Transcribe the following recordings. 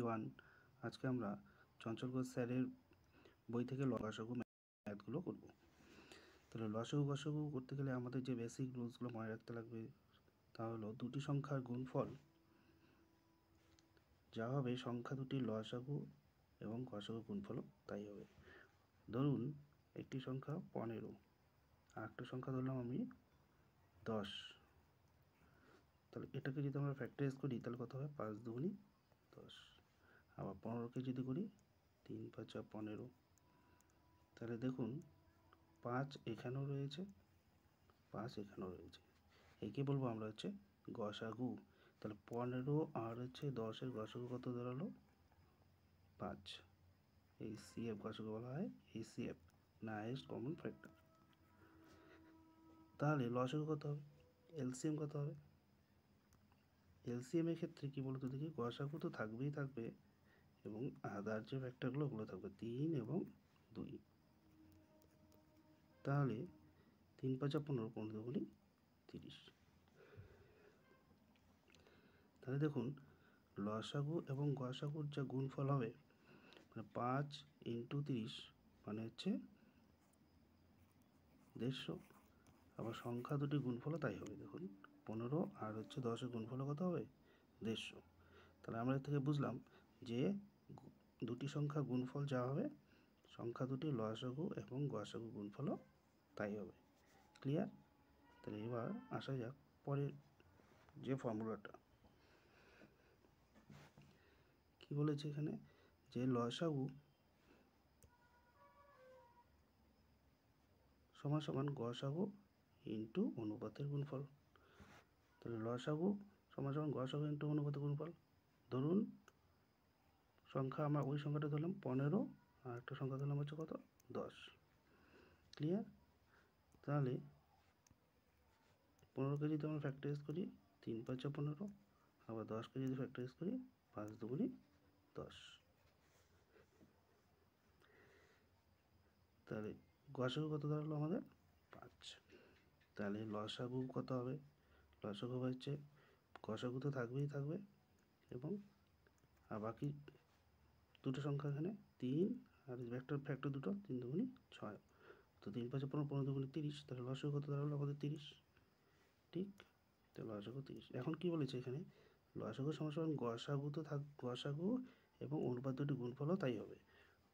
One. আজকে আমরা চঞ্চল ঘোষ স্যারের বই থেকে লসাগু ম্যাথগুলো করব। তাহলে লসাগু গসাগু করতে গেলে আমাদের যে বেসিক রুলসগুলো মনে রাখতে লাগবে তা হলো দুটি সংখ্যার গুণফল যা হবে সংখ্যা দুটির লসাগু এবং গসাগু গুণফল তাই হবে। ধরুন একটি সংখ্যা 15 আর একটা সংখ্যা ধরলাম আমি 10। তাহলে এটাকে যদি আমরা ফ্যাক্টরাইজ করি তাহলে কত হবে? 5 দুগুণী 10। আবার 15কে যদি করি 3 5 15। তাহলে দেখুন 5 এখানেও রয়েছে, 5 এখানেও রয়েছে। একে বলবো আমরা হচ্ছে গসাগু। তাহলে 15 আর হচ্ছে 10-এর গসাগু কত দাঁড়ালো? 5। এই সিএফ গসাগু বলা হয় এইচসিএফ না হাইয়েস্ট কমন ফ্যাক্টর। তাহলে লসাগু কত হবে? এলসিএম কত হবে? এলসিএম এর ক্ষেত্রে কি বলতো দেখি, গসাগু তো থাকবেই থাকবে এবং আদার যে ফ্যাক্টরগুলো ওগুলো থাকবে 3 এবং 2। তাহলে 3 5 15 15 দুগুণী 30। তাহলে দেখুন লসাগু এবং গসাগুর যা গুণফল হবে মানে 5 × 30 মানে হচ্ছে 150। আবার সংখ্যা দুটি গুণফলও তাই হবে। দেখুন 15 আর হচ্ছে 10-এর গুণফল কত হবে? 150। তাহলে আমরা এর থেকে বুঝলাম যে দুটি সংখ্যা গুণফল যা হবে সংখ্যা দুটি লসাগু এবং গসাগু গুণফলও তাই হবে। ক্লিয়ার? তাহলে এবার আসা যাক পরের যে ফর্মুলাটা। কি বলেছে এখানে? যে লসাগু সমান সমান গসাগু ইন্টু অনুপাতের গুণফল। তাহলে লসাগু সমান সমান গসাগু ইন্টু অনুপাতের গুণফল। ধরুন সংখ্যা আমরা ওই সংখ্যাটা ধরলাম 15 আর একটা সংখ্যা ধরলাম হচ্ছে কত? 10। ক্লিয়ার? তাহলে 15কে যদি আমরা ফ্যাক্টরাইজ করি 3 5 15। আবার 10কে যদি ফ্যাক্টরাইজ করি 5 দুগুণী 10। তাহলে গসাগু কত দাঁড়ালো আমাদের? 5। তাহলে লসাগু কত হবে? লসাগু হচ্ছে গসাগু তো থাকবেই থাকবে এবং আর বাকি দুটো সংখ্যা এখানে 3 আর ফ্যাক্টর দুটো 3 দুগুণী 6। তো 3 5 15 15 দুগুণী 30। তাহলে লসাগু কত দাঁড়ালো আমাদের? 30। ঠিক? তো লসাগু 30। এখন কি বলেছে এখানে? লসাগু সমান সমান গসাগু তো গসাগু এবং অনুপাত দুটি গুণফলও তাই হবে,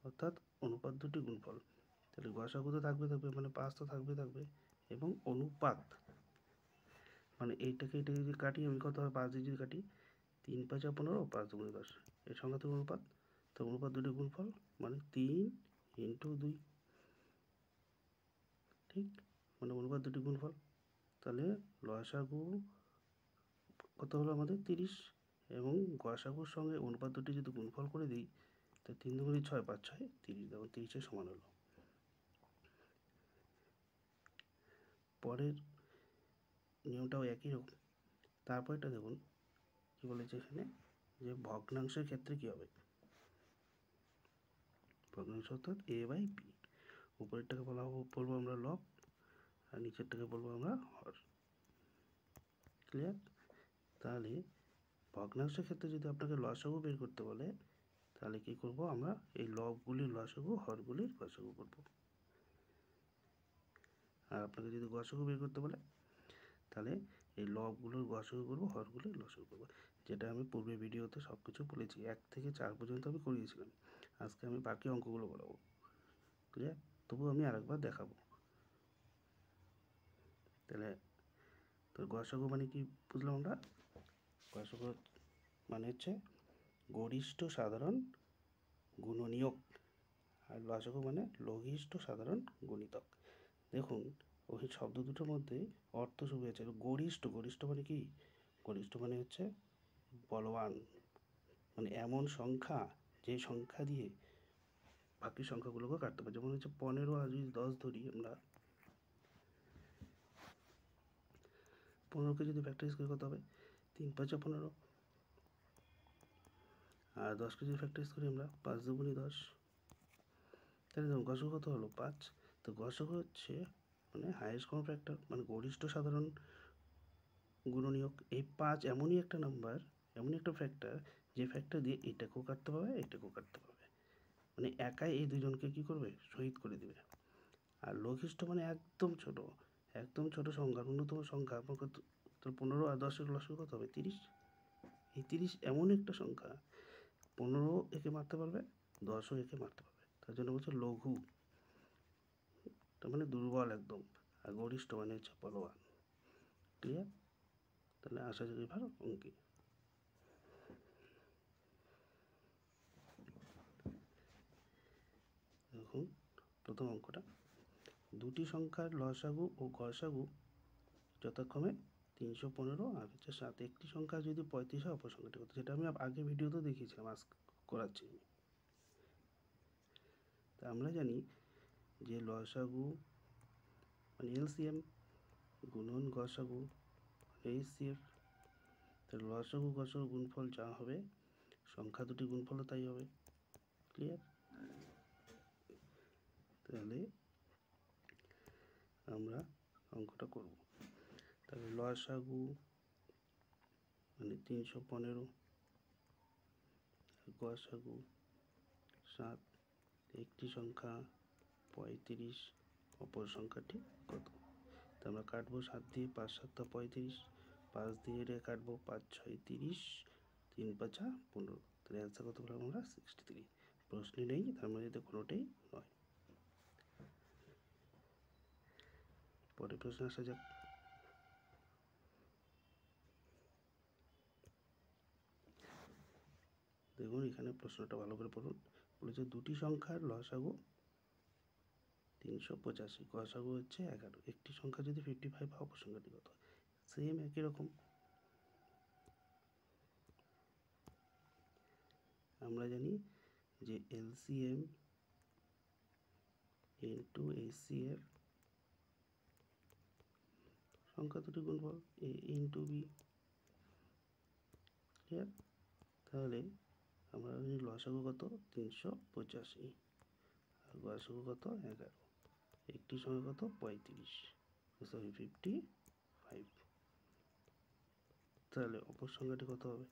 অর্থাৎ অনুপাত দুটি গুণফল। তাহলে গসাগু তো থাকবে মানে 5 তো থাকবে এবং অনুপাত মানে এইটাকে যদি কাটি আমি কত হবে? 5 দিয়ে যদি কাটি 3 5 15 5 দুগুণী 10। এর সঙ্গে তো অনুপাত, তো অনুপাত দুটি গুণফল মানে 3 × 2। ঠিক? মানে অনুপাত দুটি গুণফল। তাহলে লসাগু কত হলো আমাদের? 30 এবং গসাগুর সঙ্গে অনুপাত দুটি যদি গুণফল করে দিই তো 3 দুগুণী 6 5 6 30। দেখুন 30-এর সমান হলো। পরের নিয়মটাও একই রকম। তারপরটা দেখুন কি বলেছে এখানে, যে ভগ্নাংশের ক্ষেত্রে কি হবে? ভগ্নাংশ অর্থাৎ a/p। উপরেরটাকে বলবো আমরা লব আর নিচেরটাকে বলবো আমরা হর। ক্লিয়ার? তাহলে ভগ্নাংশের ক্ষেত্রে যদি আপনাকে লসাগু বের করতে বলে তাহলে কি করব আমরা? এই লবগুলির লসাগু হরগুলির গসাগু করব। আর আপনাকে যদি গসাগু বের করতে বলে তাহলে এই লবগুলোর গসাগু করব, হরগুলির লসাগু করব। যেটা আমি পূর্বের ভিডিওতে সব কিছু বলেছি, 1 থেকে 4 পর্যন্ত আমি করিয়েছিলাম। আজকে আমি বাকি অঙ্কগুলো বলাবো। ক্লিয়ার? তবু আমি আরেকবার দেখাবো। তাহলে তো গসাগু মানে কি বুঝলাম আমরা? গসাগু মানে হচ্ছে গরিষ্ঠ সাধারণ গুণনীয়ক, আর লসাগু মানে লঘিষ্ঠ সাধারণ গুণিতক। দেখুন ওই শব্দ দুটোর মধ্যে অর্থ শুরু হয়েছে গরিষ্ঠ। গরিষ্ঠ মানে কি? গরিষ্ঠ মানে হচ্ছে বলবান, মানে এমন সংখ্যা যে সংখ্যা দিয়ে বাকি সংখ্যাগুলোকে কাটতে পারে। যেমন হচ্ছে 15 আর যদি 10 ধরি আমরা, 15কে যদি ফ্যাক্টরাইজ করি কত হবে? 3 5 15। আর 10কে যদি ফ্যাক্টরাইজ করি আমরা 5 দুগুণী 10। তাহলে দেখুন গসাগু কত হলো? 5। তো গসাগু হচ্ছে মানে হাইয়েস্ট কমন ফ্যাক্টর, মানে গরিষ্ঠ সাধারণ গুণনীয়ক। এই 5 এমনই একটা নাম্বার, এমনই একটা ফ্যাক্টর যে ফ্যাক্টর দিয়ে এটাকেও কাটতে পারবে, এটাকেও কাটতে পারবে, মানে একাই এই দুজনকে কী করবে, শহীদ করে দেবে। আর লঘিষ্ঠ মানে একদম ছোট, একদম ছোট সংখ্যা, ন্যূনতম সংখ্যা। আপনার তো 15 আর 10-এর লসাগু কত হবে, 30। এই 30 এমন একটা সংখ্যা, 15 একে মারতে পারবে, 10ও একে মারতে পারবে, তার জন্য বলছে লঘু, তার মানে দুর্বল একদম। আর গরিষ্ঠ মানে হচ্ছে বলবান। ক্লিয়ার? তাহলে আসা যাক এবার অঙ্কে। দেখুন প্রথম অঙ্কটা, দুটি সংখ্যার লসাগু ও গসাগু যথাক্রমে 315 আর হচ্ছে 7। একটি সংখ্যা যদি 35 হয় অপর সংখ্যাটি কত, যেটা আমি আগে ভিডিওতে দেখিয়েছিলাম, আজ করাচ্ছি। তা আমরা জানি যে লসাগু মানে এলসিএম গুণন গসাগু এইচসিএফ। তাহলে লসাগু গসাগু গুণফল যা হবে, সংখ্যা দুটি গুণফলও তাই হবে। ক্লিয়ার? তাহলে আমরা অঙ্কটা করব। তাহলে লসাগু মানে 315, গসাগু 7, একটি সংখ্যা 35, অপর সংখ্যাটি কত। তো আমরা কাটবো 7 দিয়ে, 5 7 35, 5 দিয়ে এটা কাটবো, 5 6 30, 3 5 15। তাহলে অ্যান্সার কত পেলাম আমরা, 63। প্রশ্নই নেই, তার মধ্যে কোনোটাই নয়। পরের প্রশ্ন আসা যাক। দেখুন এখানে প্রশ্নটা ভালো করে পড়ুন। বলেছে দুটি সংখ্যার লসাগু 385, গসাগু হচ্ছে 11। একটি সংখ্যা যদি 55 হয় অপর সংখ্যাটি কত। সেম একই রকম। আমরা জানি যে এলসিএম ইন্টু এইচসিএফ, সংখ্যা দুটি গুণফল এ ইন্টু বি। ক্লিয়ার? তাহলে আমরা জানি লসাগু কত, 385, আর গসাগু কত 11, একটি সংখ্যা কত 35, সরি 55। তাহলে অপর সংখ্যাটি কত হবে,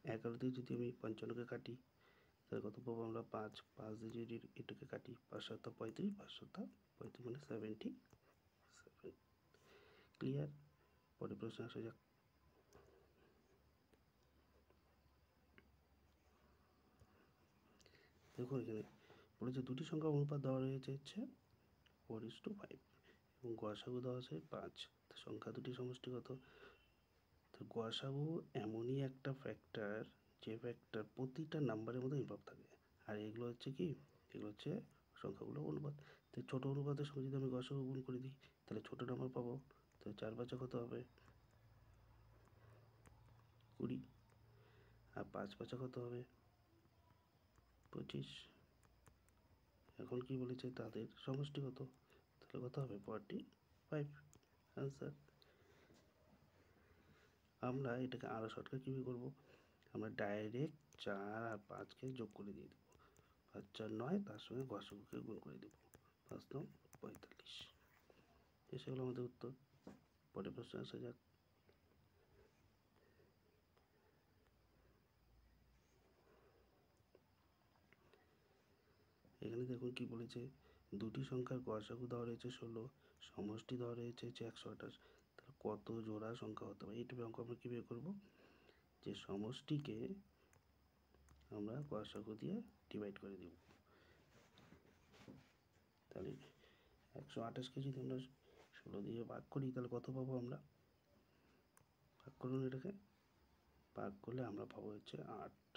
11 দিয়ে যদি আমি 55কে কাটি তাহলে কত পাবো আমরা, 5। 5 দিয়ে যদি এটাকে কাটি, 5 7 35, 5 7 35 মানে 77। ক্লিয়ার? পরের প্রশ্ন আসা যাক। দেখুন এখানে বলেছে দুটি সংখ্যা অনুপাত দেওয়া রয়েছে হচ্ছে 4:5 এবং গসাগু দেওয়া আছে 5। তো সংখ্যা দুটি সমষ্টি কত। তো গসাগু এমনই একটা ফ্যাক্টর, যে ফ্যাক্টর প্রতিটা নাম্বারের মধ্যে ইনভলভ থাকে। আর এগুলো হচ্ছে কি, এগুলো হচ্ছে সংখ্যাগুলো অনুপাত। তো ছোটো অনুপাতের সঙ্গে যদি আমি গসাগু গুণ করে দিই তাহলে ছোটো নাম্বার পাবো। তো 4 5 কত হবে, 20, আর 5 5 কত হবে, 25। এখন কি বলেছে তাদের সমষ্টি কত, তাহলে কত হবে 45। আনসার। আমরা এটাকে আরও শর্টকাট কীভাবে করবো, আমরা ডাইরেক্ট 4 আর 5কে যোগ করে দিয়ে দেবো। 5 4 9, তার সঙ্গে গসাগুকে গুণ করে দেবো, 5 9 45। এসে হলো আমাদের উত্তর। পরের প্রশ্নে আসা যাক। এখানে দেখুন কি বলেছে, দুটি সংখ্যার গসাগু দেওয়া রয়েছে 16, সমষ্টি দেওয়া রয়েছে হচ্ছে 128। তাহলে কত জোড়া সংখ্যা হতে পারে, এইটুকু অঙ্ক আমরা কীভাবে করবো, যে সমষ্টিকে আমরা গসাগু দিয়ে ডিভাইড করে দেব। তাহলে 128কে যদি আমরা 16 দিয়ে ভাগ করি তাহলে কত পাবো আমরা, ভাগ করুন এটাকে, ভাগ করলে আমরা পাবো হচ্ছে 8।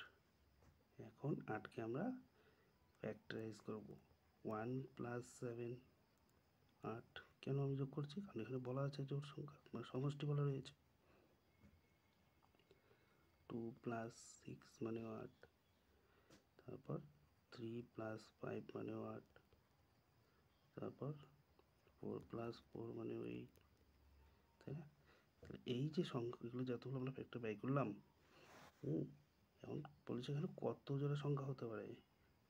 এখন 8কে আমরা ফ্যাক্টরাইজ করব, 1 + 7, 8। কেন আমি যোগ করছি, কারণ এখানে বলা আছে জোড় সংখ্যা মানে সমষ্টি বলা রয়েছে। 2 + 6 মানে 8, তারপর 3 + 5 মানে 8, তারপর 4 + 4 মানে 8, তাই না। তাহলে এই যে সংখ্যাগুলো যতগুলো আমরা ফ্যাক্টর বাই করলাম, এখন বলেছে এখানে কত জোড়া সংখ্যা হতে পারে।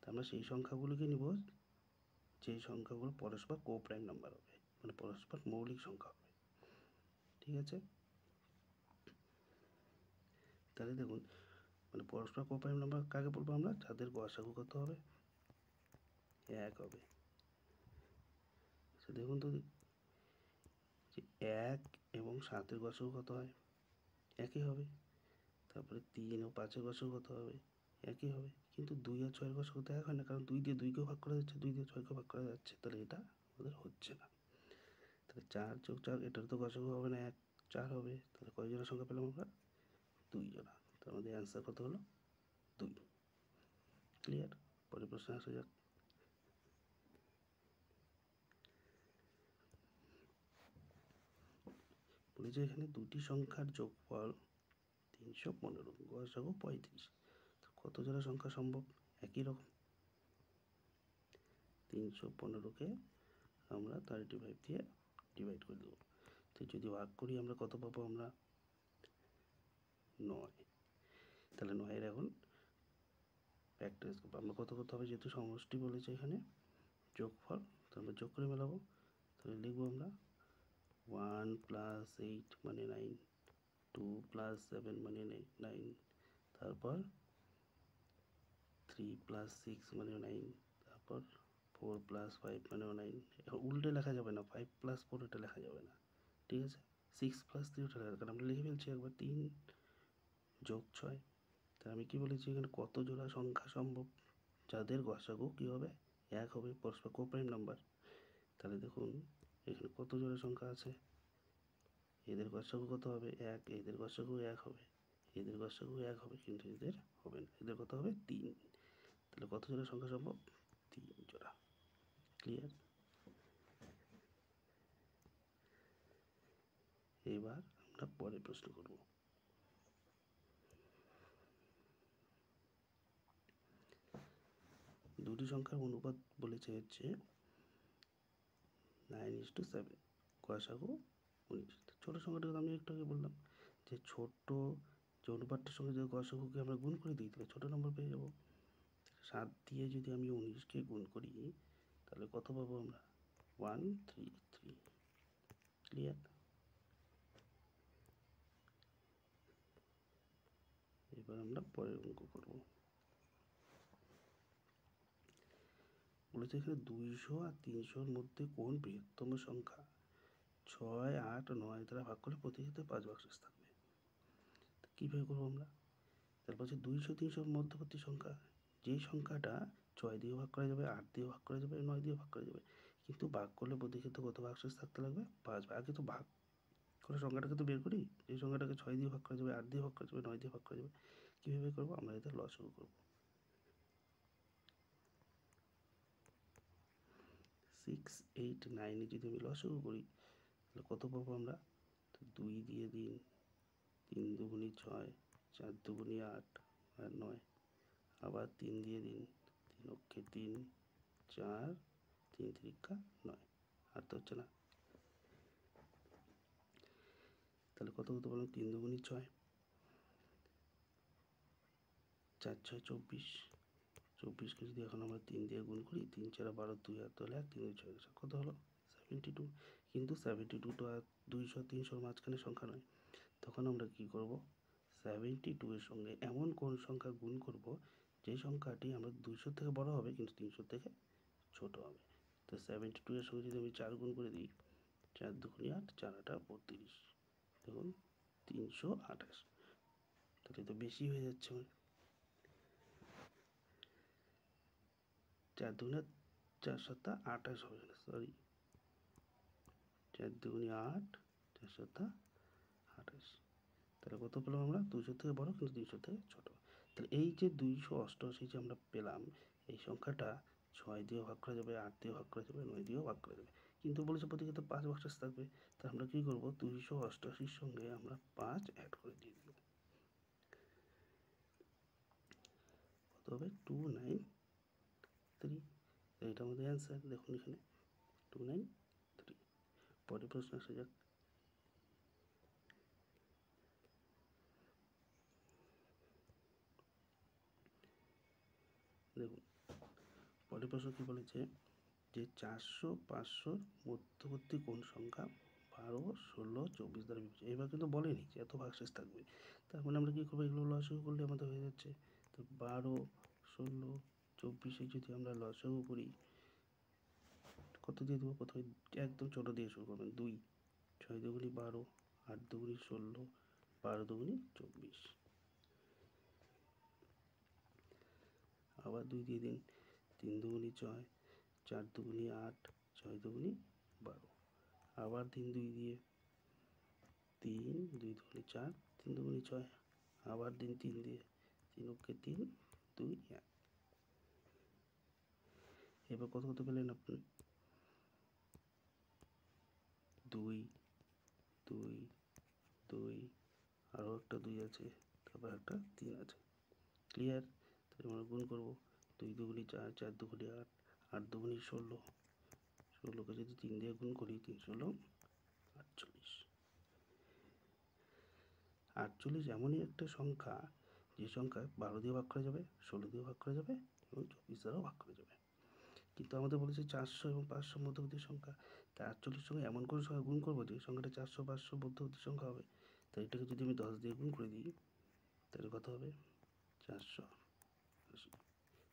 তা আমরা সেই সংখ্যাগুলোকে নিব যেই সংখ্যাগুলো পরস্পর কোপ্রাইম নাম্বার হবে, মানে পরস্পর মৌলিক সংখ্যা হবে। ঠিক আছে। তাহলে দেখুন মানে পরস্পর কোপ্রাইম নাম্বার কাকে বলবো আমরা, যাদের গসাগু কত হবে, 1 হবে। দেখুন তো যে 1 এবং 7-এর গসাগু কত হয়, একই হবে। তারপরে 3 ও 5-এর গসাগু কত হবে, একই হবে। কিন্তু 2 আর 6-এর গসাগু তো এক হয় না, কারণ 2 দিয়ে 2কেও ভাগ করা যাচ্ছে, 2 দিয়ে 6কেও ভাগ করা যাচ্ছে, তাহলে এটা আমাদের হচ্ছে না। তাহলে 4 যোগ 4, এটার তো গসাগু হবে না 1, 4 হবে। তাহলে কয় জোড়া সংখ্যা পেলাম আমরা, 2 জোড়া। তার মধ্যে অ্যান্সার কত হলো, 2। ক্লিয়ার? পরের প্রশ্নে আসা যাক। বলেছে এখানে দুটি সংখ্যার যোগফল 315, গসাগু 35, কত জোড়া সংখ্যা সম্ভব, একই রকম। 315কে আমরা 35 দিয়ে ডিভাইড করে দেবো। তো যদি ভাগ করি আমরা কত পাবো, আমরা 9। তাহলে 9-এর এখন ফ্যাক্টরাইজ করবো আমরা, কত করতে হবে, যেহেতু সমষ্টি বলেছে এখানে যোগফল, তো আমরা যোগ করে মেলাবো। তাহলে লিখবো আমরা 1 + 8 মানে 9, 2 + 7 মানে 9, তারপর 3 + 6 মানে 9, তারপর 4 + 5 মানেও 9। এখন উল্টে লেখা যাবে না, 5 + 4 এটা লেখা যাবে না, ঠিক আছে। 6 + 3 ওটা লেখা, কারণ আমরা লিখে ফেলছি একবার 3 যোগ 6। তাহলে আমি কি বলেছি এখানে, কত জোড়া সংখ্যা সম্ভব যাদের গসাগু কী হবে, 1 হবে, পরস্পর কোপ্রাইম নাম্বার। তাহলে দেখুন এখানে কত জোড়া সংখ্যা আছে, এদের গসাগু কত হবে, 1, এদের গসাগু 1 হবে, এদের গসাগু 1 হবে, কিন্তু এদের হবে না, এদের কত হবে, 3। তাহলে কত জোড়া সংখ্যা সম্ভব, 3 জোড়া। ক্লিয়ার? এবার আমরা পরের প্রশ্ন করব। দুটি সংখ্যার অনুপাত বলেছে হচ্ছে 9:7, গসাগু 19। ছোটো সংখ্যাটাকে আমি একটু আগে বললাম যে ছোট যে অনুপাতটার সঙ্গে যদি গসাগুকে আমরা গুণ করে দিই তাহলে ছোটো নম্বর পেয়ে যাবো। 7 দিয়ে যদি আমি 19কে গুণ করি তাহলে কত পাবো আমরা, 133। ক্লিয়ার? এবার আমরা পরের অঙ্ক করব। বলেছে এখানে 200 আর 300-র মধ্যে কোন বৃহত্তম সংখ্যা 6, 8, 9 দ্বারা ভাগ করলে প্রতি ক্ষেত্রে 5 ভাগশেষ থাকবে। কীভাবে করবো আমরা, তারপর হচ্ছে 200, 300-র মধ্যবর্তী সংখ্যা, যেই সংখ্যাটা 6 দিয়েও ভাগ করা যাবে, 8 দিয়েও ভাগ করা যাবে, 9 দিয়েও ভাগ করা যাবে, কিন্তু ভাগ করলে প্রতি ক্ষেত্রে কত ভাগশেষ থাকতে লাগবে, 5। আগে তো ভাগ করে সংখ্যাটাকে তো বের করি, যে সংখ্যাটাকে 6 দিয়ে ভাগ করা যাবে, 8 দিয়ে ভাগ করা যাবে, 9 দিয়ে ভাগ করা যাবে। কীভাবে করবো, আমরা এদের লসাগু করব। 6, 8, 9 যদি আমি লসাগু করি তাহলে কত পাবো আমরা, 2 দিয়ে দিন, 3 দুগুণি 6, 4 দুগুণি 8 আর 9, আবার 3 দিয়ে দিন, 3 অক্ষে 3, 4, 3 3 9, আর তো হচ্ছে না। তাহলে কত হতে পারলাম, 3 দুগুণি 6, 4 6 24, 24কে যদি এখন আমরা 3 দিয়ে গুণ করি, 3 4 12, 2 আর তাহলে 1, 3 6 কত হলো, 72। কিন্তু 72 তো আর 200 300-র মাঝখানে সংখ্যা নয়, তখন আমরা কি করব, 72-এর সঙ্গে এমন কোন সংখ্যা গুণ করব যে সংখ্যাটি আমরা 200 থেকে বড় হবে কিন্তু 300 থেকে ছোট হবে। তো 72-এর সঙ্গে যদি আমি 4 গুণ করে দিই, 4 দুগুণি 8, 4 8 32, দেখুন 328। তাহলে তো বেশি হয়ে যাচ্ছে আমার, 4 দুগুণে 4 7 28 হবে না, সরি, 4 দুগুণি 8, 4 7 28। তাহলে কত পেলাম আমরা, 200 থেকে বড় কিন্তু 300 থেকে ছোট। তাহলে এই যে 288 যে আমরা পেলাম, এই সংখ্যাটা 6 দিয়েও ভাগ করা যাবে, 8 দিয়েও ভাগ করা যাবে, 9 দিয়েও ভাগ করা যাবে, কিন্তু বলেছে প্রতি ক্ষেত্রে 5 ভাগশেষ থাকবে। তা আমরা কী করবো, 288-র সঙ্গে আমরা 5 অ্যাড করে দিয়ে দেবো, কত হবে, 293। এইটা আমাদের অ্যান্সার, দেখুন এখানে 293। পরের প্রশ্ন আসা যাক। দেখুন পরের প্রশ্ন কী বলেছে, যে 400 500-র মধ্যবর্তী কোন সংখ্যা 12, 16, 24 দ্বারা বিভাজ্য। এবার কিন্তু বলেনি যে এত ভাগশেষ থাকবে, তার মানে আমরা কী করবো, এগুলো লসাগু করলে আমাদের হয়ে যাচ্ছে। তো 12, 16, 24 যদি আমরা লসাগু করি, কত দিয়ে দেবো, প্রথমে একদম ছোটো দিয়ে শুরু করবেন, 2, 6 দুগুনি 12, 8 দুগুনি 16, 12 দুগুনি 24, আবার 2 দিয়ে দিন, 3 দুগুনি 6, 4 দুগুনি 8, 6 দুগুনি 12, আবার 3 2 দিয়ে, 3, 2 দুগুনি 4, 3 দুগুনি 6, আবার দিন 3 দিয়ে, 3 ওকে 3, 2, 1। এবার কত কত পেলেন আপনি, 2, 2, 2, আরও একটা 2 আছে, তারপর একটা 3 আছে। ক্লিয়ার? তাহলে আমরা গুণ করবো, 2 দুগুনি 4, 4 দুগুনি 8, 8 দুগুনি 16, 16কে যদি 3 দিয়ে গুণ করি, 3 16, 48। 48 এমনই একটা সংখ্যা, যে সংখ্যা 12 দিয়ে ভাগ করা যাবে, 16 দিয়ে ভাগ করা যাবে এবং 24 দ্বারাও ভাগ করা যাবে। কিন্তু আমাদের বলেছে 400 এবং 500 মধ্যবর্তী সংখ্যা, তাই 48 সঙ্গে এমন করে সংখ্যা গুণ করবো যে সংখ্যাটা 400 500 মধ্যবর্তী সংখ্যা হবে। তাই এটাকে যদি আমি 10 দিয়ে গুণ করে দিই, তাহলে কত হবে, 480।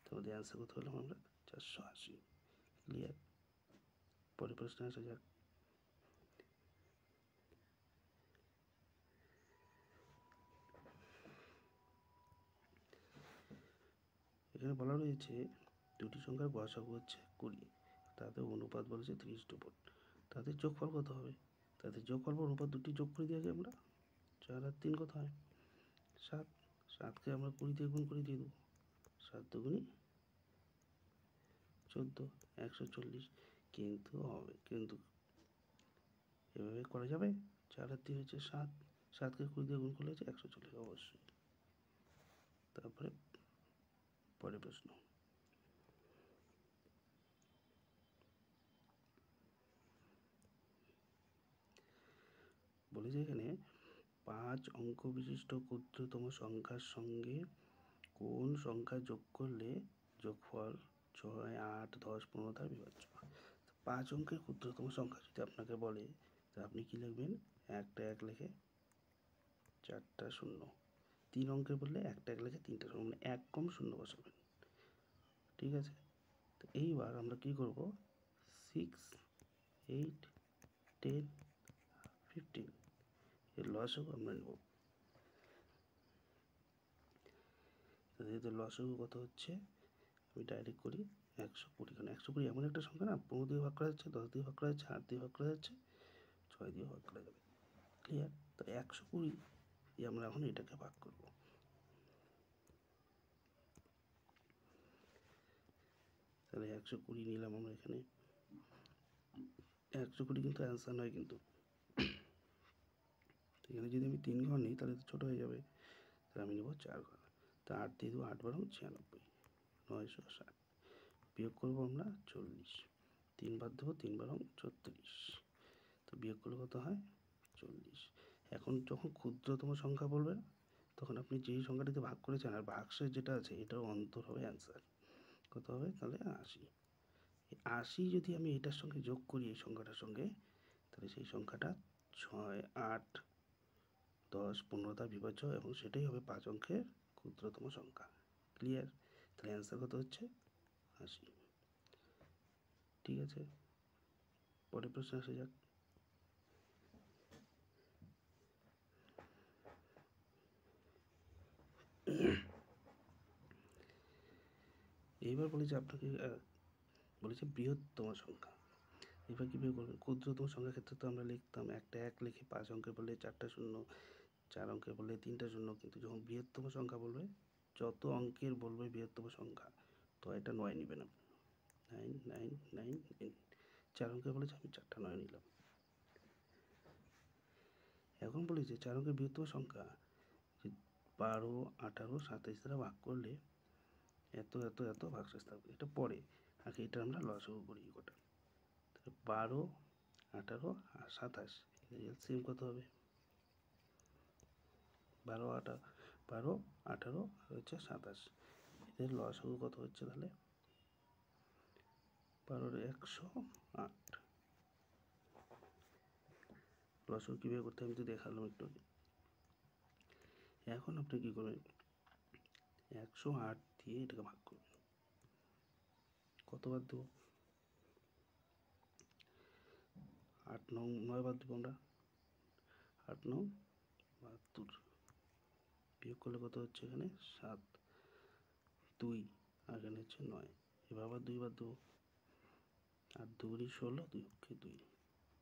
তাহলে অ্যান্সার কত হলাম আমরা, 480। ক্লিয়ার? পরের প্রশ্নে আসা যাক। এখানে বলা রয়েছে দুটি সংখ্যার গসাগু হচ্ছে 20, তাদের অনুপাত বলেছে 3:4, তাদের যোগফল কত হবে, তাদের যোগফল অনুপাত দুটি যোগ করে দেওয়া যায় আমরা, 4 আর 3 কত হয়, 7, 7কে আমরা 20 দিয়ে গুণ করে দিয়ে দেবো, 7 দুগুনি 14, 140। কিন্তু হবে, কিন্তু এভাবে করা যাবে, 4 আর 3 হচ্ছে 7, 7কে 20 দিয়ে গুণ করলে হচ্ছে 140 অবশ্যই। তারপরে পরের প্রশ্ন, বলেছে এখানে 5 অঙ্ক বিশিষ্ট ক্ষুদ্রতম সংখ্যার সঙ্গে কোন সংখ্যা যোগ করলে যোগফল 6, 8, 10, 15 দ্বারা বিভাজ্য। 5 অঙ্কের ক্ষুদ্রতম সংখ্যা যদি আপনাকে বলে, তা আপনি কি লিখবেন, একটা 1 লিখে 4টা 0, 3 অঙ্কের বললে একটা 1 লিখে 3টা 0, মানে 1 কম 0 বসাবেন। ঠিক আছে? তো এইবার আমরা কি করব, 6, 8, 10, 15 এর লসাগু আমরা নেব। এদের লসাগু কত হচ্ছে, আমি ডাইরেক্ট করি, 120। কারণ 120 এমন একটা সংখ্যা না, 15 দিয়ে ভাগ করা যাচ্ছে, 10 দিয়ে ভাগ করা যাচ্ছে, 8 দিয়ে ভাগ করা যাচ্ছে, 6 দিয়ে ভাগ করা যাবে। ক্লিয়ার? তো 120 দিয়ে আমরা এখন এটাকে ভাগ করব। তাহলে 120 নিলাম আমরা এখানে, 120 কিন্তু অ্যান্সার নয় কিন্তু, এখানে যদি আমি 3 ঘর নিই তাহলে তো ছোটো হয়ে যাবে, তাহলে আমি নেব 4 ঘর। তা 8 দিয়ে দেবো, 8 বারং 96, 960, বিয়োগ করবো আমরা 40, 3 বাদ দেবো, 3 বারং 36, তো বিয়োগ করলে কত হয়, 40। এখন যখন ক্ষুদ্রতম সংখ্যা বলবেন, তখন আপনি যেই সংখ্যাটিতে ভাগ করেছেন আর ভাগশেষ যেটা আছে এটার অন্তর হবে অ্যান্সার। কত হবে তাহলে, 80। 80 যদি আমি এটার সঙ্গে যোগ করি, এই সংখ্যাটার সঙ্গে, তাহলে সেই সংখ্যাটা 6, 8, 10, 15 দ্বারা বিভাজ্য এবং সেটাই হবে 5 অঙ্কের ক্ষুদ্রতম সংখ্যা। ক্লিয়ার? তাহলে অ্যান্সার কত হচ্ছে, 80। ঠিক আছে, পরের প্রশ্নে আসা যাক। এইবার বলেছে আপনাকে, বলেছে বৃহত্তম সংখ্যা। এবার কীভাবে করবেন, ক্ষুদ্রতম সংখ্যার ক্ষেত্রে তো আমরা লিখতাম একটা 1 লিখে, 5 অঙ্কের বললে 4টা 0, 4 অঙ্কের বললে 3টা 0, কিন্তু যখন বৃহত্তম সংখ্যা বলবে, যত অঙ্কের বলবে বৃহত্তম সংখ্যা, তো এটা 9 নেবেন আপনি, 9, 9, 9, 9, 4 অঙ্কের বলেছে, আমি 4টা 9 নিলাম। এখন বলেছে 4 অঙ্কের বৃহত্তম সংখ্যা 12, 18, 27 দ্বারা ভাগ করলে এত এত এত ভাগশেষ থাকবে। এটা পরে, আগে এটা আমরা লসাগু করি গোটা। 12, 18 আর 27 এলসিএম কত হবে, 12, 18 আর হচ্ছে 27, এদের লসাগু কত হচ্ছে তাহলে, 12 108। লসাগু কীভাবে করতে আমি তো দেখালাম একটু আগে। এখন আপনি কী করবেন, 108 দিয়ে এটাকে ভাগ করবেন। কতবার দেবো, 8 9 9 বার দেবো আমরা, 8 9 72, বিয়োগ করলে কত হচ্ছে এখানে 7 2, আর এখানে হচ্ছে 9। এবার আবার 2 বার দেবো, আর 2 গুণি 16, 2 অক্ষে 2,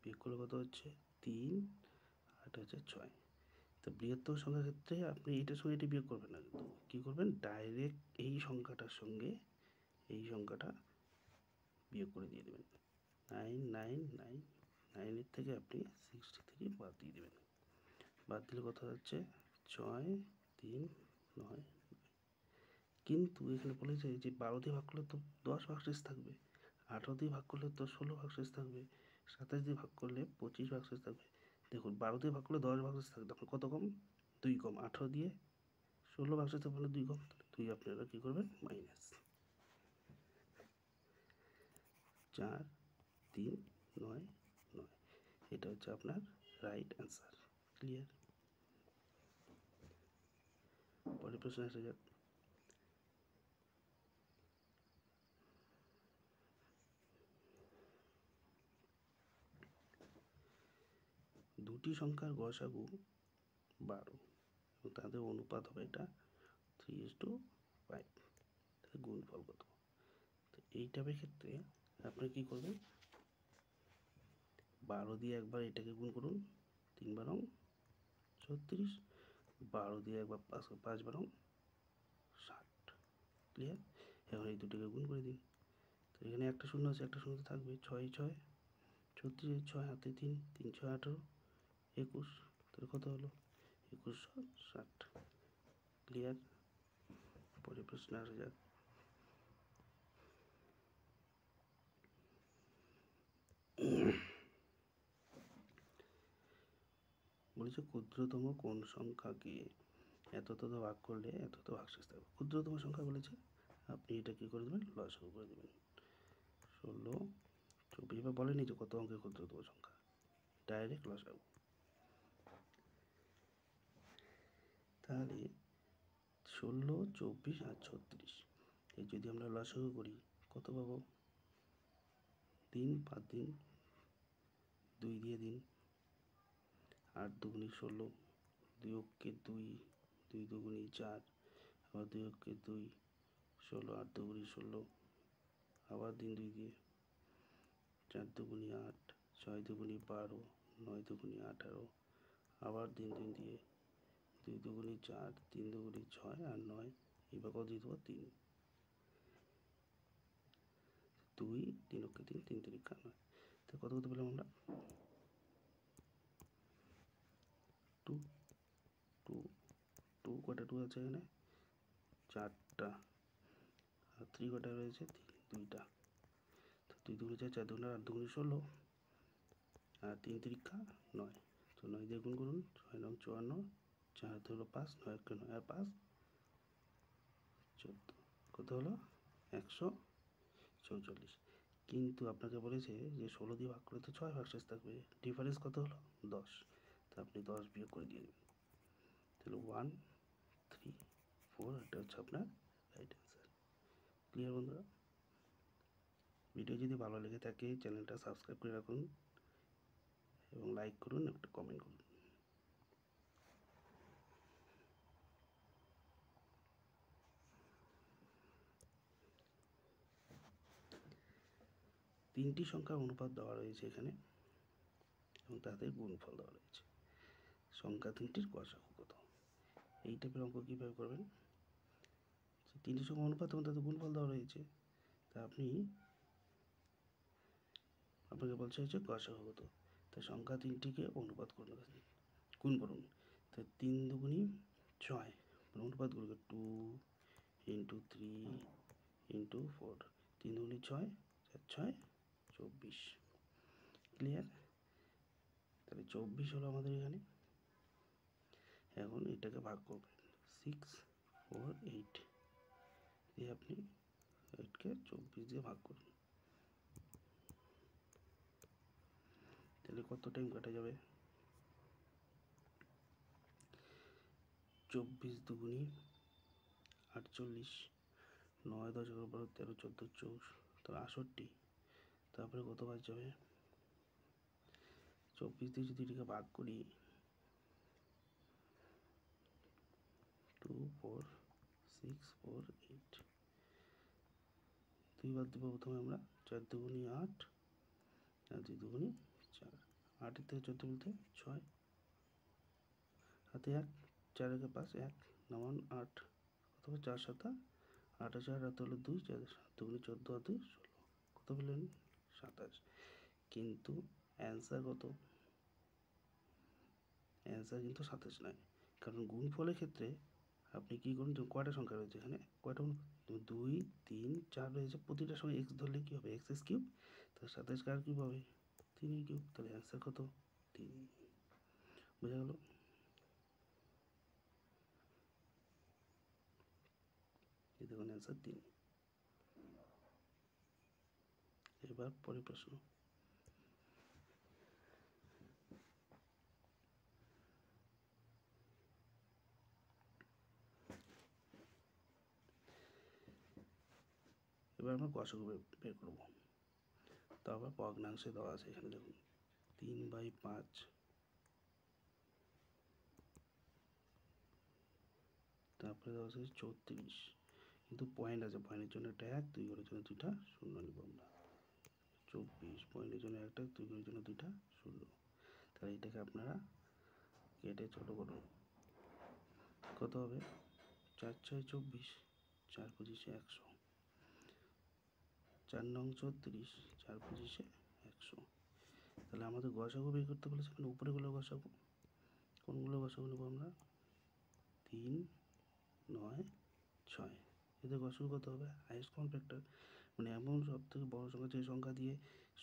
বিয়োগ করলে কত হচ্ছে 3, আর এটা হচ্ছে 6। তো বৃহত্তম সংখ্যার ক্ষেত্রে আপনি এটার সঙ্গে এটি বিয়োগ করবেন না, কিন্তু কী করবেন, ডাইরেক্ট এই সংখ্যাটার সঙ্গে এই সংখ্যাটা বিয়োগ করে দিয়ে দেবেন। 999, 9-এর থেকে আপনি 63 বাদ দিয়ে দেবেন। বাদ দিলে কত হচ্ছে 6 3 9। কিন্তু এখানে বলেছে যে 12 দিয়ে ভাগ করলে তো 10 ভাগশেষ থাকবে, 18 দিয়ে ভাগ করলে তো 16 ভাগশেষ থাকবে, 27 দিয়ে ভাগ করলে 25 ভাগশেষ থাকবে। দেখুন 12 দিয়ে ভাগ করলে 10 ভাগশেষ থাকবে, তখন কত কম, 2 কম। 18 দিয়ে 16 ভাগশেষ থাকবে, 2 কম, 2 আপনারা কী করবেন, মাইনাস 4 3 9 9। এটা হচ্ছে আপনার রাইট অ্যান্সার। ক্লিয়ার? পরের প্রশ্ন আসা যাক। দুটি সংখ্যার গসাগু 12 এবং তাদের অনুপাত হবে এটা 3:5, তাহলে গুণফল কত? তো এই টাইপের ক্ষেত্রে আপনি কী করবেন, 12 দিয়ে একবার এটাকে গুণ করুন, 3 বারং 36, 12 দিয়ে একবার 5 বারং 60। ক্লিয়ার? এখন এই দুটোকে গুণ করে দিন। তো এখানে একটা শূন্য আছে, একটা শূন্য থাকবে, 6 6 36, 6 হাতে 3 3 6 18 21, তাহলে কত হলো 2160। ক্লিয়ার? পরের প্রশ্ন আসা যাক। বলেছে ক্ষুদ্রতম কোন সংখ্যাকে এতত ভাগ করলে এতত ভাগশেষ থাকবে। ক্ষুদ্রতম সংখ্যা বলেছে, আপনি এটা কী করে দেবেন, লসাগু করে দেবেন। 16 24, এবার বলেনি যে কত অঙ্কের ক্ষুদ্রতম সংখ্যা, ডাইরেক্ট লসাগু। তাহলে 16 24 আর 36, এই যদি আমরা লসাগু করি কত পাবো, 3 5 দিন, 2 দিয়ে দিন, 8 দুগুণি 16, 2 অক্ষে 2, 2 দুগুণি 4, আবার 2 অক্ষে 2, 16, 8 দুগুণি 16, আবার দিন 2 দিয়ে, 4 দুগুণি 8, 6 দুগুণি 12, 9 দুগুণি 18, আবার দিন 2 দিয়ে, 2 দুগুণি 4, 3 দুগুণি 6 আর 9, এবার কত দিয়ে দেবো 3, 2 3 অক্ষে 3, 3 3 9। তো কত কত পেলাম আমরা, 2 2 2, কটা 2 আছে এখানে, 4টা, আর 3 কটা রয়েছে, 2টা। তো 2 দুগুণি 4, 4 দুগুণি 8 দুগুণি 16, আর 3 তিরিকা 9। তো 9 দিয়ে গুণ করুন, 6 9 54, 4 হলো 5, 9 1 9 আর 5 14, কত হলো 144। কিন্তু আপনাকে বলেছে যে 16 দিয়ে ভাগ করলে তো 6 ভাগশেষ থাকবে, ডিফারেন্স কত হলো 10, তো আপনি 10 বিয়োগ করে দিয়ে দেবেন। তাহলে 1 3 4, এটা হচ্ছে আপনার রাইট অ্যান্সার। ক্লিয়ার বন্ধুরা? ভিডিও যদি ভালো লেগে থাকে চ্যানেলটা সাবস্ক্রাইব করে রাখুন এবং লাইক করুন, একটা কমেন্ট করুন। তিনটি সংখ্যার অনুপাত দেওয়া রয়েছে এখানে এবং তাদের গুণফল দেওয়া রয়েছে। সংখ্যা তিনটির গসাগু কত? এই টাইপের অঙ্ক কীভাবে করবেন, তিনটি সংখ্যা অনুপাত এবং তাদের গুণফল দেওয়া রয়েছে, তা আপনাকে বলছে হচ্ছে গসাগু কত। তা সংখ্যা তিনটিকে অনুপাত করুন, গুণ করুন। তো 3 দুগুণি 6, অনুপাত করবে 2 × 3 × 4, 3 দুগুণি 6, 4 6 24। ক্লিয়ার? তাহলে 24 হলো আমাদের এখানে। এখন এটাকে ভাগ করবেন 6 4 8 দিয়ে, আপনি 8কে 24 দিয়ে ভাগ করুন, তাহলে কত টাইম কাটা যাবে, 24 দুগুনি 48, 9 10 11 12 13 14 24, তাহলে 68। তারপরে কত বাদ যাবে? 24 দিয়ে যদি এটাকে ভাগ করি 2 4 6 4 8, দুইবার দেবো প্রথমে আমরা। 4 দুগুনি 8 আর 2 দুগুনি 4, 8 থেকে 14 বলতে 6, হাতে 1, 4 একে 5, 1 নামান 8, কত হবে? 4 7 8 4 হাতে হলো 2, 4 দুগুনি 14 আর 2 16, কত পেলেন? 27। কিন্তু অ্যান্সার কত? অ্যান্সার কিন্তু 27 নয়, কারণ গুণফলের ক্ষেত্রে আপনি কী করুন, কয়টা সংখ্যা রয়েছে এখানে? কয়টা? 2 3 4 রয়েছে, প্রতিটার সঙ্গে এক্স ধরলে কী হবে? X cube. তাহলে 27 কার কিউব হবে? 3 কিউব। তাহলে অ্যান্সার কত? 3। বোঝা গেল? এই দেখুন অ্যান্সার 3। এবার পরের প্রশ্ন। এবার আমরা গসাগু বের করবো। তারপর ভগ্নাংশে দেওয়া আছে এখানে দেখুন 3/5, তারপরে দেওয়া আছে 34, কিন্তু পয়েন্ট আছে, পয়েন্টের জন্য একটা 1, 2 ঘরের জন্য 2টা 0 নেব আমরা। 24 পয়েন্টের জন্য একটা, 2 ঘরের জন্য 2টা 0। তাহলে এটাকে আপনারা কেটে ছোট করুন। কত হবে? 4 6 24, 4 25 100, 4 9 34, 4 25 100। তাহলে আমাদের গসাগু বের করতে বলেছে, এখানে উপরেগুলো গসাগু। কোনগুলো গসাগু নেব আমরা? 3 9 6, এদের গসাগু কত হবে? হাইয়েস্ট কমন ফ্যাক্টর, মানে এমন সব থেকে বড় সংখ্যা যে সংখ্যা দিয়ে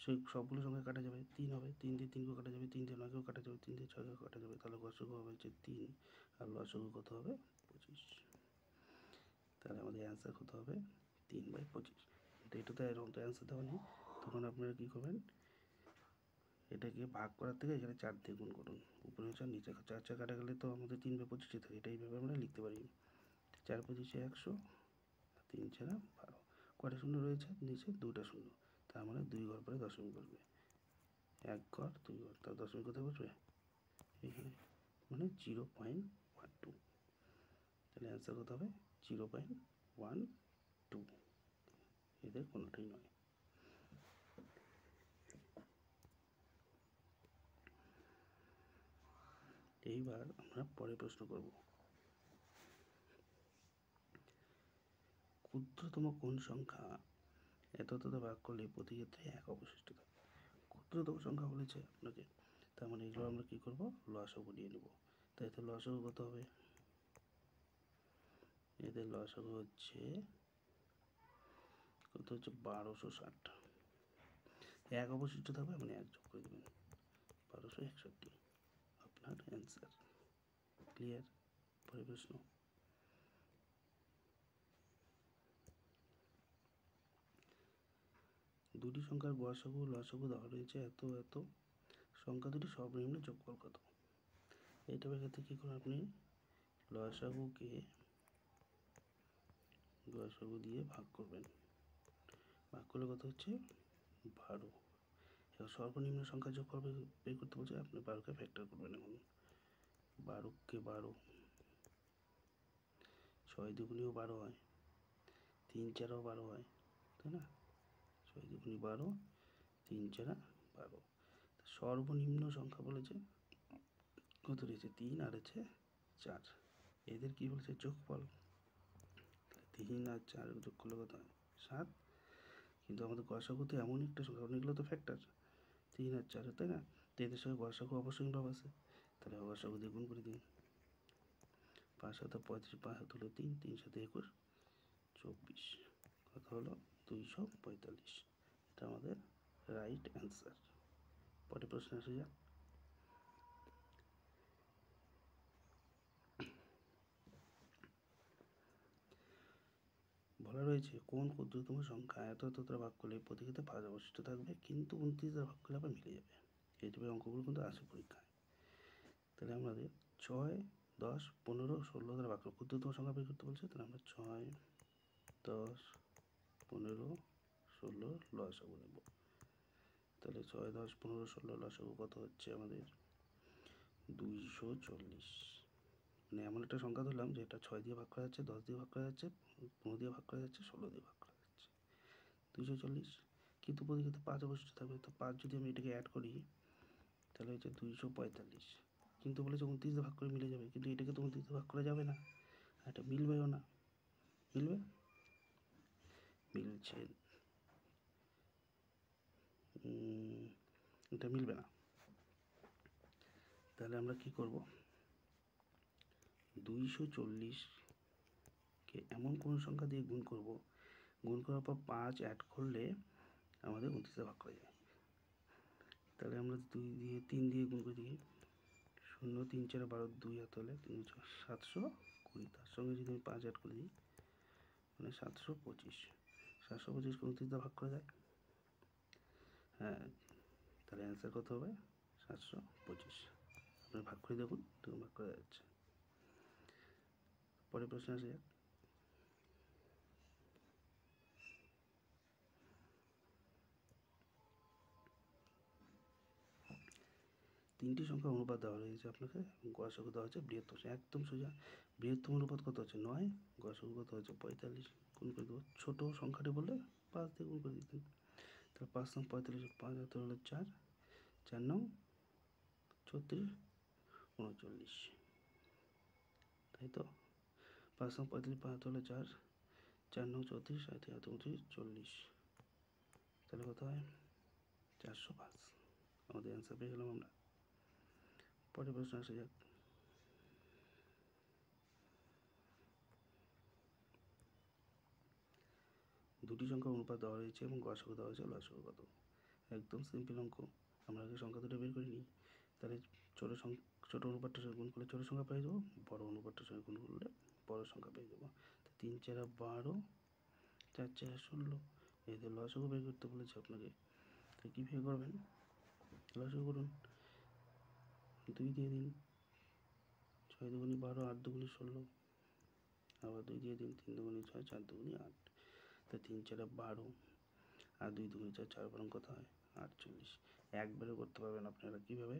সেই সবগুলো সংখ্যা কাটা যাবে। 3 হবে, 3 দিয়ে 3কেও কাটা যাবে, 3 দিয়ে 9কেও কাটা যাবে, 3 দিয়ে 6কেও কাটা যাবে। তাহলে গসাগু হবে হচ্ছে 3, আর লসাগু কত হবে? 25। তাহলে আমাদের অ্যান্সার কত হবে? 3/25। কিন্তু এটাতে এরকম তো অ্যান্সার দেওয়া নেই, তখন আপনারা কী করবেন? এটাকে ভাগ করার থেকে এখানে 4 দিয়ে গুণ করুন। উপরে 4 নিচে 4, 4 কাটা গেলে তো আমাদের 3/25 থাকে। এটা এইভাবে আমরা লিখতে পারি। 4 25 100, 3 4 12, কয়টা শূন্য রয়েছে? নিচে 2টা শূন্য, তার মানে 2 ঘর পরে দশমিক বসবে। 1 ঘর 2 ঘর, তার দশমিক কোথায় বসবে? এখানে, মানে 0.12। তাহলে অ্যান্সার কত হবে? 0.12। এদের কোনোটাই নয়। এইবার আমরা পরের প্রশ্ন করব। ক্ষুদ্রতম কোন সংখ্যা এতটা ভাগ করলে প্রতি ক্ষেত্রে 1 অবশিষ্ট থাকে? ক্ষুদ্রতম সংখ্যা বলেছে আপনাকে, তার মানে এগুলো আমরা কী করবো? লসাগু নিয়ে নেব। তাই তো লসাগু কত হবে? এদের লসাগু হচ্ছে কত? হচ্ছে 1260। 1 অবশিষ্ট থাকবে, মানে 1 যোগ করে দেবেন, 1261 আপনার অ্যান্সার। ক্লিয়ার? পরের প্রশ্ন। দুটি সংখ্যার গসাগু লসাগু দেওয়া রয়েছে এত এত, সংখ্যা দুটি সর্বনিম্ন যোগফল কত? এইটা ক্ষেত্রে কী করুন আপনি? লসাগুকে গসাগু দিয়ে ভাগ করবেন। ভাগ করলে কত হচ্ছে? 12। এবার সর্বনিম্ন সংখ্যা যোগফল বের করতে বলছে, আপনি 12কে ফ্যাক্টর করবেন। এখন 12কে 12, 6 দুগুনিও 12 হয়, 3 4ও 12 হয়, তাই না? 6 দুগুনি 12, 3 4 12। সর্বনিম্ন সংখ্যা বলেছে কত রয়েছে? 3 আর হচ্ছে 4। এদের কি বলেছে? যোগফল। 3 আর 4 যোগ করলে কত হয়? 7। কিন্তু আমাদের গসাগুতে এমন একটা সংখ্যা, অনেকগুলো তো ফ্যাক্টর, 3 আর 4, তাই না? তো এদের সঙ্গে গসাগু অবশ্যই ভাব আছে, তাহলে গসাগু দিয়ে গুণ করে দিন। 5 7 35, 5 7 হলো 3, 3 7 21 24, কত হলো? 245। এটা আমাদের রাইট অ্যান্সার। পরের প্রশ্ন আসে যাক। বলা রয়েছে কোন ক্ষুদ্রতম সংখ্যা এত এতটা ভাগ করলে প্রতি ক্ষেত্রে 5 অবশিষ্ট থাকবে, কিন্তু 29 দ্বারা ভাগ করলে আবার মিলে যাবে। এই টাইপের অঙ্কগুলো কিন্তু আসে পরীক্ষায়। তাহলে আমাদের 6 10, 15, 16 দ্বারা ভাগ করব। ক্ষুদ্রতম সংখ্যা বের করতে বলছে, তাহলে আমরা 6, 10, 15, 16 লসাগু নেব। তাহলে 6, 10, 15, 16 লসাগু কত হচ্ছে আমাদের 240। মানে এমন একটা সংখ্যা ধরলাম যে এটা 6 দিয়ে ভাগ করা যাচ্ছে, 10 দিয়ে ভাগ করা যাচ্ছে, 15 দিয়ে ভাগ করা যাচ্ছে, 16 দিয়ে ভাগ করা যাচ্ছে, 240। কিন্তু পরীক্ষাতে 5 অবশিষ্ট থাকবে, তো 5 যদি আমি এটাকে অ্যাড করি তাহলে হচ্ছে 245। কিন্তু বলেছে 29 দিয়ে ভাগ করে মিলে যাবে, কিন্তু এটাকে তো 29 দিয়ে ভাগ করা যাবে না, এটা মিলবেও না। মিলবে? মিলছে, এটা মিলবে না। তাহলে আমরা কি করব, 240কে এমন কোন সংখ্যা দিয়ে গুণ করব, গুণ করার পর 5 অ্যাড করলে আমাদের 29 ভাগ করা যায়। তাহলে আমরা 2 দিয়ে 3 দিয়ে গুণ করে দিই, 0, 3, 4, 12, 2 হাতে হলে 3, 720। তার সঙ্গে যদি আমি 5 অ্যাড করে দিই মানে 725। 725কে 29 দিয়ে ভাগ করা যায়? হ্যাঁ, তাহলে অ্যান্সার কত হবে 725। আপনারা ভাগ করে দেখুন, তখন ভাগ করা যাচ্ছে। পরের প্রশ্ন আসে যাক। তিনটি সংখ্যা অনুপাত দেওয়া রয়েছে আপনাকে, গসাগু দেওয়া হচ্ছে বৃহত্তম, একদম সোজা। বৃহত্তম অনুপাত কত হচ্ছে 9, গসাগু কত হচ্ছে 45। গুণ করে দেবো, ছোটো সংখ্যাটি বললে 5 দিয়ে গুণ করে দিতেন। তাহলে 5 নং 45, 5 হাতে হলো 4, 4 নং 36, 39, তাই তো। 5 নং 45, 5 হাতে হলো 4, 4 নং 34, 7 হাতে 29, 40। তাহলে কত হয় 405। আমাদের অ্যান্সার পেয়ে গেলাম আমরা। পরের প্রশ্ন আসা যাক। দুটি সংখ্যা অনুপাত দেওয়া রয়েছে এবং গসাগু দেওয়া হয়েছে, লসাগু কত? একদম সিম্পল অঙ্ক। আমরা আগে সংখ্যা দুটো বের করে নিই, তাহলে ছোটো অনুপাতটার সঙ্গে গুণ করলে ছোটো সংখ্যা পেয়ে যাবো, বড়ো অনুপাতটার সঙ্গে গুণ করলে বড়ো সংখ্যা পেয়ে যাবো। 3, 4, 12, 4, 4, 16। এদের লসাগু বের করতে বলেছে আপনাকে, তো কীভাবে করবেন? লসাগু করুন, 2 দিয়ে দিন, 6 দুগুণি 12, 8 দুগুণি 16, আবার 2 দিয়ে দিন, 3 দুগুণি 6, 4 দুগুণি 8। তা 3, 4, 12 আর 2 দুগুণি 4, 4 বরং কত হয় 48। একবারে করতে পারবেন আপনারা, কীভাবে?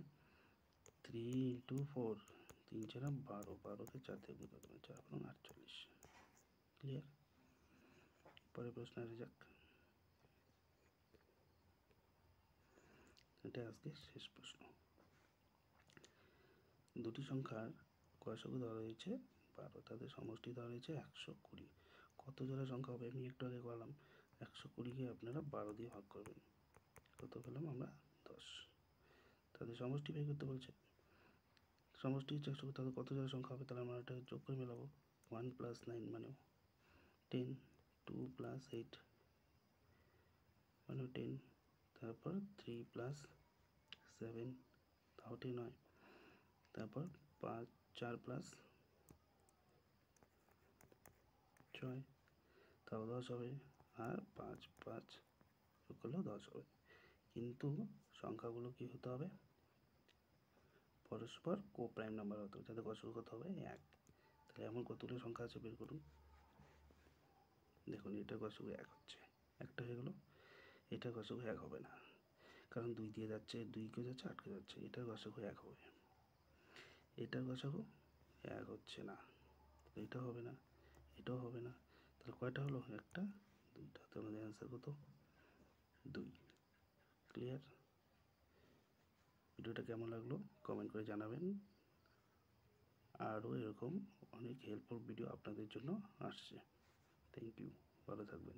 3 × 4, 3, 4, 12, 12কে 4 দিয়ে গুণ করে দেবেন, 4 বরং 48। ক্লিয়ার? পরের প্রশ্ন আসা যাক। এটা আজকে শেষ প্রশ্ন। দুটি সংখ্যার গসাগু দেওয়া রয়েছে 12, তাদের সমষ্টি দেওয়া রয়েছে 120। কত জোড়া সংখ্যা হবে? আমি একটু আগে করলাম, 120কে আপনারা 12 দিয়ে ভাগ করবেন, কত পেলাম আমরা 10। তাদের সমষ্টি বের করতে বলছে, সমষ্টি হচ্ছে 120, তাদের কত জোড়া সংখ্যা হবে? তাহলে আমরা এটা যোগ করে মেলাবো, 1 + 9 মানে 10, 2 + 8 মানে 10, তারপর 3 + 7 তাও 10 হয়, তারপর 4 + 6 তাও 10 হবে, আর 5 যোগ করলেও 10 হবে। কিন্তু সংখ্যাগুলো কি হতে হবে? পরস্পর কোপ্রাইম নাম্বার হতে হবে, যাতে গসাগু কত হবে 1। তাহলে এমন কতগুলো সংখ্যা আছে বের করুন। দেখুন, এটা গসাগু 1 হচ্ছে, একটা হয়ে গেল। এটা গসাগু 1 হবে না, কারণ 2 দিয়ে যাচ্ছে, 2 কে যাচ্ছে, 8 কে যাচ্ছে, এটার গসাগু 1 হবে। এটার গসাগু 1 হচ্ছে না, এটা হবে না, এটাও হবে না। তাহলে কয়টা হলো? 1টা, 2টা। তো আমাদের অ্যান্সার কত? 2। ক্লিয়ার? ভিডিওটা কেমন লাগলো কমেন্ট করে জানাবেন। আরও এরকম অনেক হেল্পফুল ভিডিও আপনাদের জন্য আসছে। থ্যাংক ইউ, ভালো থাকবেন।